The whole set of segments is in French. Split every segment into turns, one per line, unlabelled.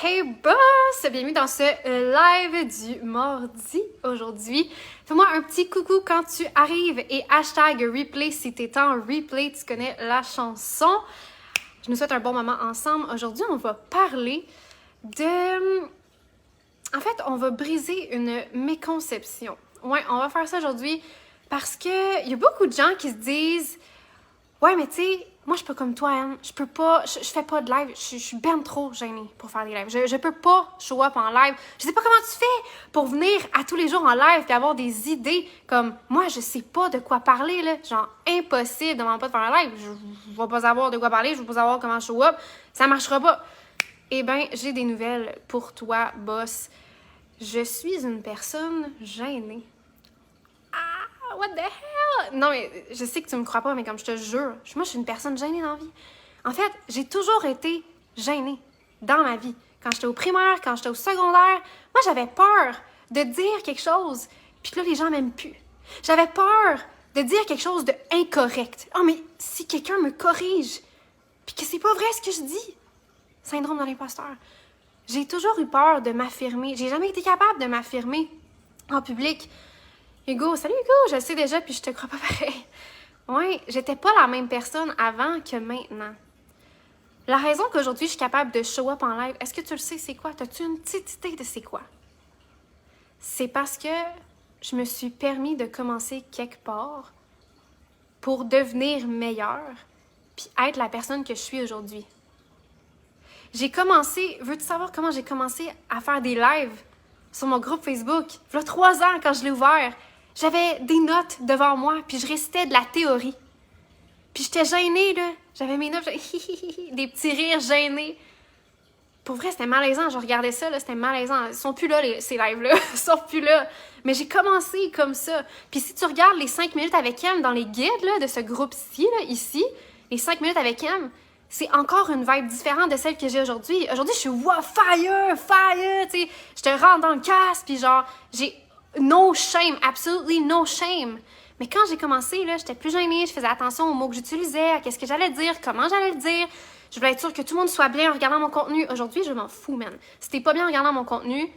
Hey boss! Bienvenue dans ce live du mardi aujourd'hui. Fais-moi un petit coucou quand tu arrives et hashtag replay si t'es en replay, tu connais la chanson. Je nous souhaite un bon moment ensemble. Aujourd'hui, on va parler de... En fait, on va briser une méconception. Ouais, on va faire ça aujourd'hui parce que il y a beaucoup de gens qui se disent « Ouais, mais tu sais, moi, je suis pas comme toi, Anne. Je peux pas... Je fais pas de live. Je suis ben trop gênée pour faire des lives. Je peux pas show up en live. Je sais pas comment tu fais pour venir à tous les jours en live et avoir des idées comme... Moi, je sais pas de quoi parler, là. Genre, impossible de m'en pas de faire un live. Je vais pas savoir de quoi parler. Je vais pas savoir comment show up. Ça marchera pas. » Eh ben, j'ai des nouvelles pour toi, boss. Je suis une personne gênée. Ah, what the hell? Non, mais je sais que tu me crois pas, mais comme je te jure, moi, je suis une personne gênée dans la vie. En fait, j'ai toujours été gênée dans ma vie. Quand j'étais au primaire, quand j'étais au secondaire, moi, j'avais peur de dire quelque chose, puis que là, les gens m'aiment plus. J'avais peur de dire quelque chose de incorrect. Oh, mais si quelqu'un me corrige, puis que c'est pas vrai ce que je dis, syndrome de l'imposteur. J'ai toujours eu peur de m'affirmer. J'ai jamais été capable de m'affirmer en public. Hugo, salut Hugo, je le sais déjà, puis je te crois pas pareil. Ouais, j'étais pas la même personne avant que maintenant. La raison qu'aujourd'hui je suis capable de show up en live, est-ce que tu le sais, c'est quoi? T'as-tu une petite idée de c'est quoi? C'est parce que je me suis permis de commencer quelque part pour devenir meilleure, puis être la personne que je suis aujourd'hui. J'ai commencé, veux-tu savoir comment j'ai commencé à faire des lives sur mon groupe Facebook? Il y a 3 ans, quand je l'ai ouvert, j'avais des notes devant moi, puis je récitais de la théorie. Puis j'étais gênée, là. J'avais mes notes, des petits rires gênés. Pour vrai, c'était malaisant. Je regardais ça, là, c'était malaisant. Ils sont plus là, ces lives-là. Ils sont plus là. Mais j'ai commencé comme ça. Puis si tu regardes les 5 minutes avec M dans les guides là, de ce groupe-ci, là, ici, les 5 minutes avec M, c'est encore une vibe différente de celle que j'ai aujourd'hui. Aujourd'hui, je suis wow, fire, tu sais. Je te rentre dans le casque, puis genre, j'ai no shame, absolutely no shame. Mais quand j'ai commencé, là, j'étais plus gênée, je faisais attention aux mots que j'utilisais, à qu'est-ce que j'allais dire, comment j'allais le dire. Je voulais être sûre que tout le monde soit bien en regardant mon contenu. Aujourd'hui, je m'en fous, man. Si t'es pas bien en regardant mon contenu,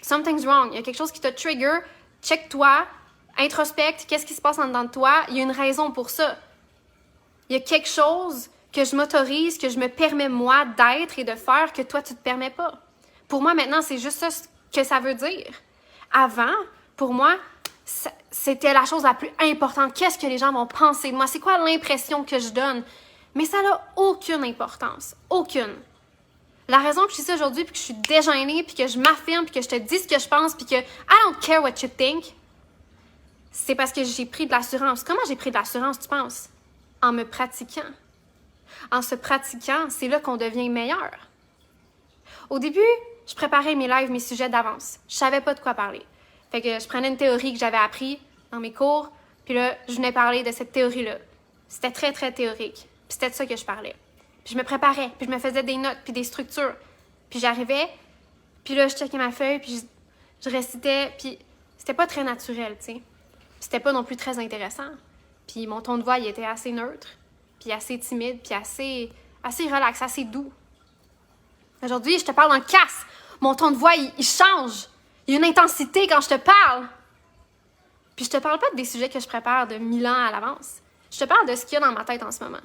something's wrong. Il y a quelque chose qui te trigger, check-toi, introspecte, qu'est-ce qui se passe en dedans de toi. Il y a une raison pour ça. Il y a quelque chose que je m'autorise, que je me permets moi d'être et de faire que toi, tu te permets pas. Pour moi, maintenant, c'est juste ça que ça veut dire. Avant, pour moi, c'était la chose la plus importante. Qu'est-ce que les gens vont penser de moi? C'est quoi l'impression que je donne? Mais ça n'a aucune importance. Aucune. La raison que je suis ici aujourd'hui, puis que je suis dégênée, puis que je m'affirme, puis que je te dis ce que je pense, puis que I don't care what you think, c'est parce que j'ai pris de l'assurance. Comment j'ai pris de l'assurance, tu penses? En me pratiquant. En se pratiquant, c'est là qu'on devient meilleur. Au début, je préparais mes lives, mes sujets d'avance. Je savais pas de quoi parler. Fait que je prenais une théorie que j'avais appris dans mes cours, puis là, je venais parler de cette théorie-là. C'était très, très théorique. Puis c'était de ça que je parlais. Puis je me préparais, puis je me faisais des notes, puis des structures. Puis j'arrivais, puis là, je checkais ma feuille, puis je récitais, puis c'était pas très naturel, tu sais. Puis c'était pas non plus très intéressant. Puis mon ton de voix, il était assez neutre, puis assez timide, puis assez relax, assez doux. Aujourd'hui, je te parle en casse. Mon ton de voix, il change. Il y a une intensité quand je te parle. Puis je te parle pas des sujets que je prépare de 1000 ans à l'avance. Je te parle de ce qu'il y a dans ma tête en ce moment.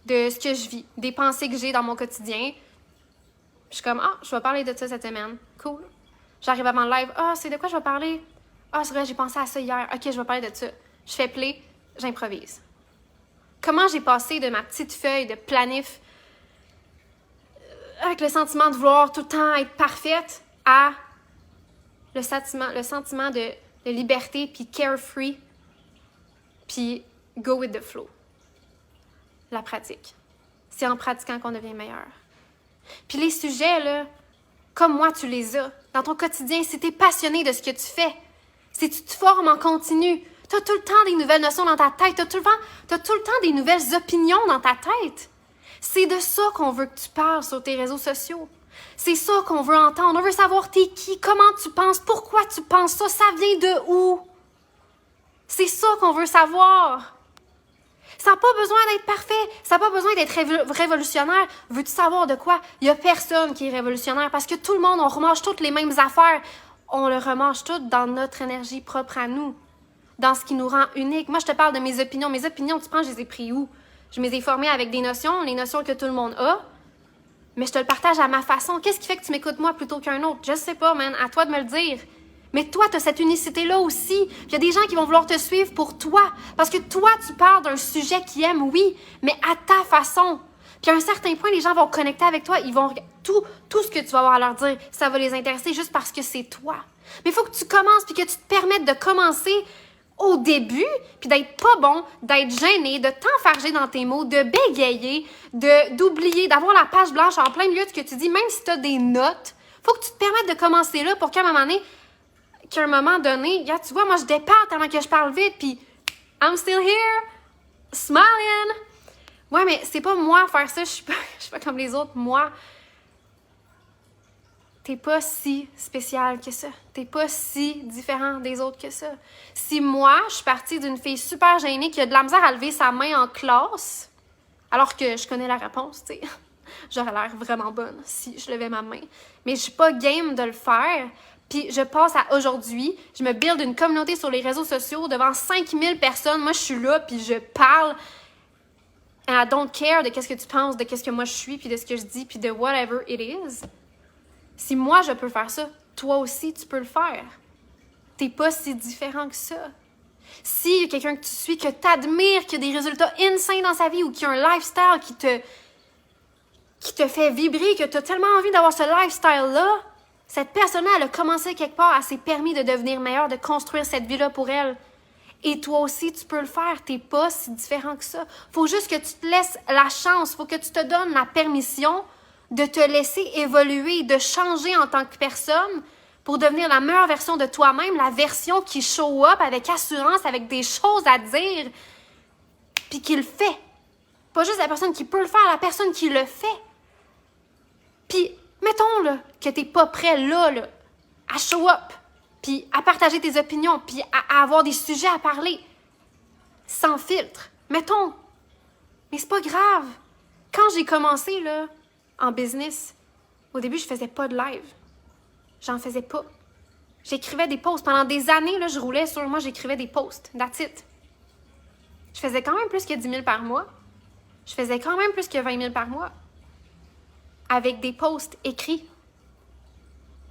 De ce que je vis, des pensées que j'ai dans mon quotidien. Je suis comme, je vais parler de ça cette semaine. Cool. J'arrive avant le live. C'est de quoi je vais parler? C'est vrai, j'ai pensé à ça hier. OK, je vais parler de ça. Je fais play, j'improvise. Comment j'ai passé de ma petite feuille de planif avec le sentiment de vouloir tout le temps être parfaite à le sentiment de liberté, puis carefree, puis go with the flow. La pratique. C'est en pratiquant qu'on devient meilleur. Puis les sujets, là, comme moi, tu les as. Dans ton quotidien, si t'es passionné de ce que tu fais, si tu te formes en continu, t'as tout le temps des nouvelles notions dans ta tête, t'as tout le temps des nouvelles opinions dans ta tête. C'est de ça qu'on veut que tu parles sur tes réseaux sociaux. C'est ça qu'on veut entendre. On veut savoir t'es qui, comment tu penses, pourquoi tu penses ça vient de où? C'est ça qu'on veut savoir. Ça n'a pas besoin d'être parfait. Ça n'a pas besoin d'être révolutionnaire. Veux-tu savoir de quoi? Il n'y a personne qui est révolutionnaire parce que tout le monde, on remange toutes les mêmes affaires. On le remange tout dans notre énergie propre à nous, dans ce qui nous rend unique. Moi, je te parle de mes opinions. Mes opinions, tu penses, je les ai prises où? Je me les ai formées avec des notions, les notions que tout le monde a, mais je te le partage à ma façon. Qu'est-ce qui fait que tu m'écoutes moi plutôt qu'un autre? Je sais pas, man. À toi de me le dire. Mais toi, tu as cette unicité-là aussi. Il y a des gens qui vont vouloir te suivre pour toi. Parce que toi, tu parles d'un sujet qu'ils aiment, oui, mais à ta façon. Puis à un certain point, les gens vont connecter avec toi. Ils vont tout ce que tu vas avoir à leur dire, ça va les intéresser juste parce que c'est toi. Mais il faut que tu commences puis que tu te permettes de commencer au début, puis d'être pas bon, d'être gêné, de t'enfarger dans tes mots, de bégayer, d'oublier, d'avoir la page blanche en plein milieu de ce que tu dis, même si tu as des notes. Faut que tu te permettes de commencer là pour qu'à un moment donné, regarde, tu vois, moi je départe tellement que je parle vite, puis I'm still here, smiling. Ouais, mais c'est pas moi faire ça, je suis pas comme les autres. Moi, t'es pas si spécial que ça. T'es pas si différent des autres que ça. Si moi, je suis partie d'une fille super gênée qui a de la misère à lever sa main en classe, alors que je connais la réponse, tu sais, j'aurais l'air vraiment bonne si je levais ma main. Mais je suis pas game de le faire. Puis je passe à aujourd'hui, je me build une communauté sur les réseaux sociaux devant 5000 personnes. Moi, je suis là, puis je parle. And I don't care de qu'est-ce que tu penses, de qu'est-ce que moi je suis, puis de ce que je dis, puis de whatever it is. Si moi, je peux faire ça, toi aussi, tu peux le faire. T'es pas si différent que ça. Si quelqu'un que tu suis, que t'admires, qui a des résultats insane dans sa vie ou qui a un lifestyle qui te fait vibrer, que t'as tellement envie d'avoir ce lifestyle-là, cette personne-là, elle a commencé quelque part, elle s'est permis de devenir meilleure, de construire cette vie-là pour elle. Et toi aussi, tu peux le faire. T'es pas si différent que ça. Faut juste que tu te laisses la chance. Faut que tu te donnes la permission de te laisser évoluer, de changer en tant que personne pour devenir la meilleure version de toi-même, la version qui show up avec assurance, avec des choses à dire, puis qui le fait. Pas juste la personne qui peut le faire, la personne qui le fait. Puis, mettons là, que t'es pas prêt là, à show up, puis à partager tes opinions, puis à avoir des sujets à parler, sans filtre. Mettons. Mais c'est pas grave. Quand j'ai commencé, là, en business, au début, je faisais pas de live. J'en faisais pas. J'écrivais des posts. Pendant des années, là, je roulais sur moi, j'écrivais des posts. That's it. Je faisais quand même plus que 10 000 par mois. Je faisais quand même plus que 20 000 par mois. Avec des posts écrits.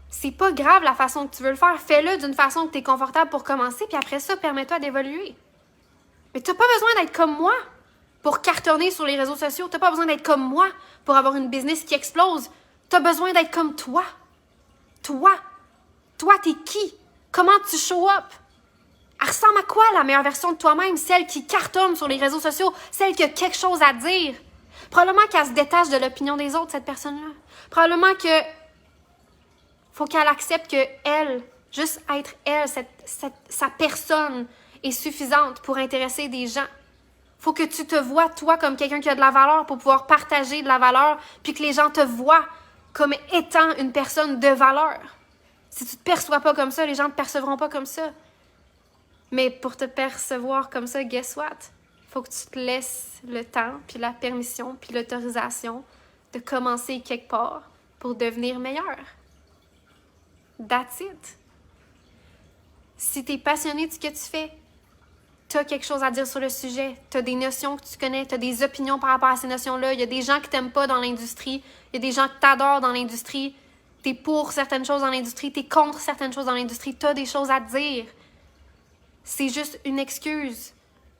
C'est pas grave la façon que tu veux le faire. Fais-le d'une façon que tu es confortable pour commencer, puis après ça, permets-toi d'évoluer. Mais tu n'as pas besoin d'être comme moi pour cartonner sur les réseaux sociaux. Tu n'as pas besoin d'être comme moi pour avoir une business qui explose. Tu as besoin d'être comme toi. Toi. Toi, t'es qui? Comment tu show up? Elle ressemble à quoi la meilleure version de toi-même? Celle qui cartonne sur les réseaux sociaux, celle qui a quelque chose à dire. Probablement qu'elle se détache de l'opinion des autres, cette personne-là. Probablement que faut qu'elle accepte que elle, juste être elle, sa personne est suffisante pour intéresser des gens. Faut que tu te vois, toi, comme quelqu'un qui a de la valeur pour pouvoir partager de la valeur, puis que les gens te voient comme étant une personne de valeur. Si tu te perçois pas comme ça, les gens te percevront pas comme ça. Mais pour te percevoir comme ça, guess what? Faut que tu te laisses le temps, puis la permission, puis l'autorisation de commencer quelque part pour devenir meilleur. That's it. Si tu es passionné de ce que tu fais, tu as quelque chose à dire sur le sujet, tu as des notions que tu connais, tu as des opinions par rapport à ces notions-là, il y a des gens qui t'aiment pas dans l'industrie, il y a des gens qui t'adorent dans l'industrie, tu es pour certaines choses dans l'industrie, tu es contre certaines choses dans l'industrie, tu as des choses à dire. C'est juste une excuse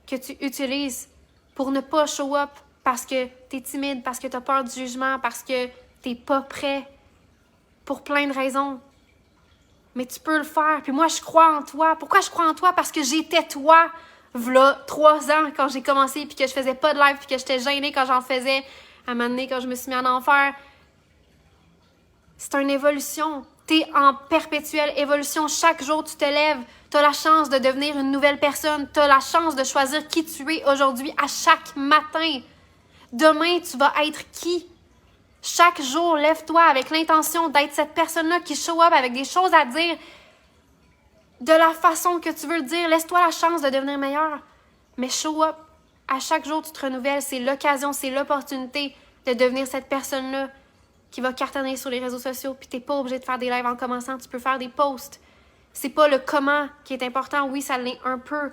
que tu utilises pour ne pas show up parce que tu es timide, parce que tu as peur du jugement, parce que tu n'es pas prêt, pour plein de raisons. Mais tu peux le faire. Puis moi, je crois en toi. Pourquoi je crois en toi? Parce que j'étais toi, v'là 3 ans, quand j'ai commencé, puis que je faisais pas de live, puis que j'étais gênée quand j'en faisais. À un moment donné, quand je me suis mis en enfer. C'est une évolution. T'es en perpétuelle évolution. Chaque jour, tu te lèves. T'as la chance de devenir une nouvelle personne. T'as la chance de choisir qui tu es aujourd'hui à chaque matin. Demain, tu vas être qui? Chaque jour, lève-toi avec l'intention d'être cette personne-là qui show up avec des choses à dire de la façon que tu veux le dire. Laisse-toi la chance de devenir meilleur. Mais show up À chaque jour, tu te renouvelles. C'est l'occasion, c'est l'opportunité de devenir cette personne-là qui va cartonner sur les réseaux sociaux. Puis t'es pas obligé de faire des lives en commençant. Tu peux faire des posts. C'est pas le comment qui est important. Oui, ça l'est un peu.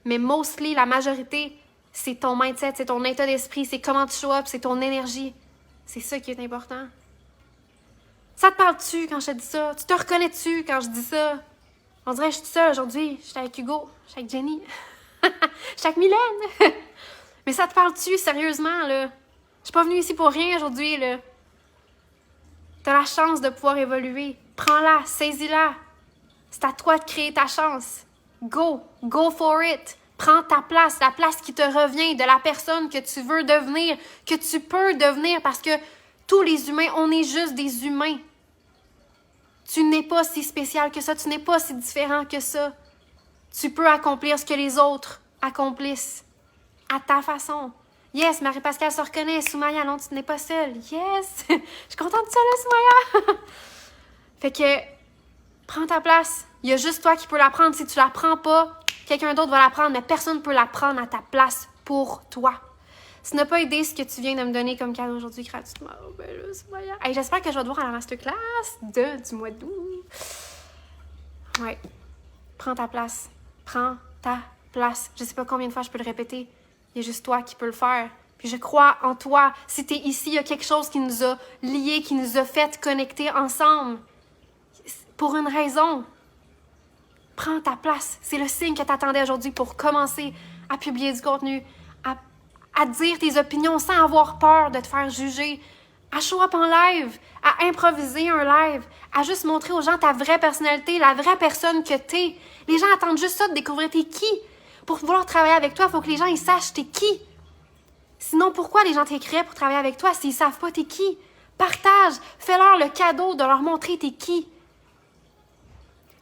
Mais mostly, la majorité, c'est ton mindset, c'est ton état d'esprit, c'est comment tu show up, c'est ton énergie. C'est ça qui est important. Ça te parle-tu quand je te dis ça? Tu te reconnais-tu quand je dis ça? On dirait que je suis seule aujourd'hui. Je suis avec Hugo, je suis avec Jenny, je suis avec Mylène. Mais ça te parle-tu sérieusement, là? Je suis pas venue ici pour rien aujourd'hui, là. T'as la chance de pouvoir évoluer. Prends-la, saisis-la. C'est à toi de créer ta chance. Go for it. Prends ta place, la place qui te revient de la personne que tu veux devenir, que tu peux devenir, parce que tous les humains, on est juste des humains. Tu n'es pas si spécial que ça, tu n'es pas si différent que ça. Tu peux accomplir ce que les autres accomplissent à ta façon. Yes, Marie-Pascale se reconnaît. Soumaya, non, tu n'es pas seule. Yes! Je suis contente de ça, là, Soumaya! Fait que, prends ta place. Il y a juste toi qui peux la prendre. Si tu la prends pas, quelqu'un d'autre va la prendre, mais personne ne peut la prendre à ta place pour toi. Ça n'a pas aidé ce que tu viens de me donner comme cadeau aujourd'hui gratuitement. Oh, ben là, Soumaya. Hey, j'espère que je vais te voir à la masterclass du mois d'août. Ouais. Prends ta place. Prends ta place. Je sais pas combien de fois je peux le répéter. Il y a juste toi qui peux le faire. Puis je crois en toi. Si t'es ici, il y a quelque chose qui nous a liés, qui nous a fait connecter ensemble. Pour une raison. Prends ta place. C'est le signe que t'attendais aujourd'hui pour commencer à publier du contenu, à dire tes opinions sans avoir peur de te faire juger, à show up en live, à improviser un live, à juste montrer aux gens ta vraie personnalité, la vraie personne que t'es. Les gens attendent juste ça, de découvrir t'es qui. Pour vouloir travailler avec toi, il faut que les gens ils sachent t'es qui. Sinon, pourquoi les gens t'écriraient pour travailler avec toi s'ils savent pas t'es qui? Partage, fais-leur le cadeau de leur montrer t'es qui.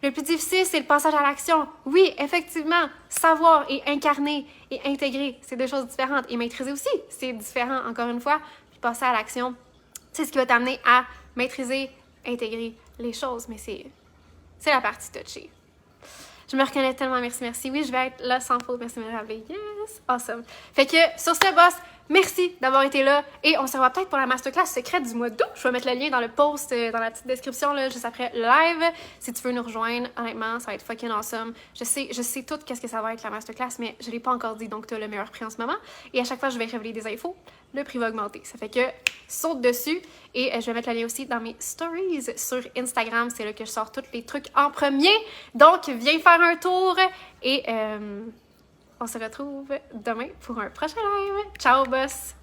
Le plus difficile, c'est le passage à l'action. Oui, effectivement, savoir et incarner et intégrer, c'est deux choses différentes. Et maîtriser aussi, c'est différent, encore une fois. Puis passer à l'action, c'est ce qui va t'amener à maîtriser, intégrer les choses. Mais c'est la partie touchée. Je me reconnais tellement, merci. Oui, je vais être là sans faute, merci, merveilleux. Yes, awesome. Fait que sur ce, boss, merci d'avoir été là et on se revoit peut-être pour la masterclass secrète du mois d'août. Je vais mettre le lien dans le post, dans la petite description, là, juste après le live. Si tu veux nous rejoindre, honnêtement, ça va être fucking awesome. Je sais tout qu'est-ce que ça va être la masterclass, mais je l'ai pas encore dit, donc tu as le meilleur prix en ce moment. Et à chaque fois, je vais révéler des infos. Le prix va augmenter. Ça fait que saute dessus et je vais mettre le lien aussi dans mes stories sur Instagram. C'est là que je sors tous les trucs en premier. Donc, viens faire un tour et on se retrouve demain pour un prochain live. Ciao, boss!